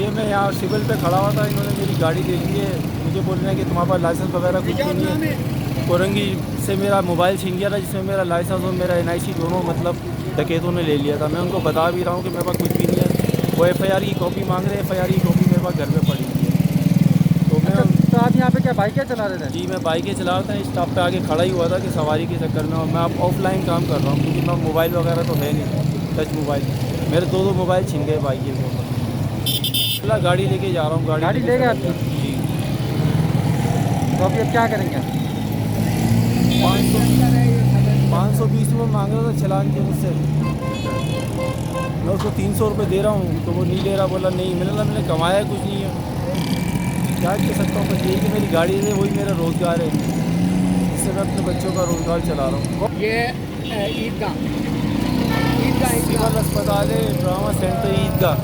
ये मैं यहाँ सिविल पे खड़ा हुआ था, इन्होंने मेरी गाड़ी दे दी है, मुझे बोल रहे हैं कि तुम्हारे पास लाइसेंस वगैरह कुछ भी नहीं है। कोरंगी से मेरा मोबाइल छीन गया था, जिसमें मेरा लाइसेंस और मेरा NIC दोनों मतलब डकैतों ने ले लिया था। मैं उनको बता भी रहा हूँ कि मेरे पास कुछ भी नहीं है। वो FIR की कॉपी मांग रहे हैं, FIR की कॉपी मेरे पास घर में पड़ी हुई है। तो मैं तो आप यहाँ पे क्या बाइकें चला रहे थे? जी मैं बाइकें चला रहा था, स्टॉप पे आके खड़ा ही हुआ था कि सवारी के चक्कर में, और मैं अब ऑफलाइन काम कर रहा हूँ क्योंकि मैं मोबाइल वगैरह तो है नहीं, टच मोबाइल। मेरे दो मोबाइल छिन गए बाइक के ऊपर। फिलहाल गाड़ी लेके जा रहा हूँ, गाड़ी ले गए आपकी? जी। तो अभी अब क्या करेंगे? 520 रुपये मांग रहा था चलान के मुझसे। मैं उसको 300 रुपये दे रहा हूँ तो वो नहीं ले रहा, बोला नहीं। मैंने कमाया कुछ नहीं है, क्या कह सकता हूँ। बस यही कि मेरी गाड़ी है, वही मेरा रोज़गार है, इससे मैं अपने बच्चों का रोज़गार चला रहा हूँ। ये ईदगाह सिविल अस्पताल है, ड्रामा सेंटर ईदगाह।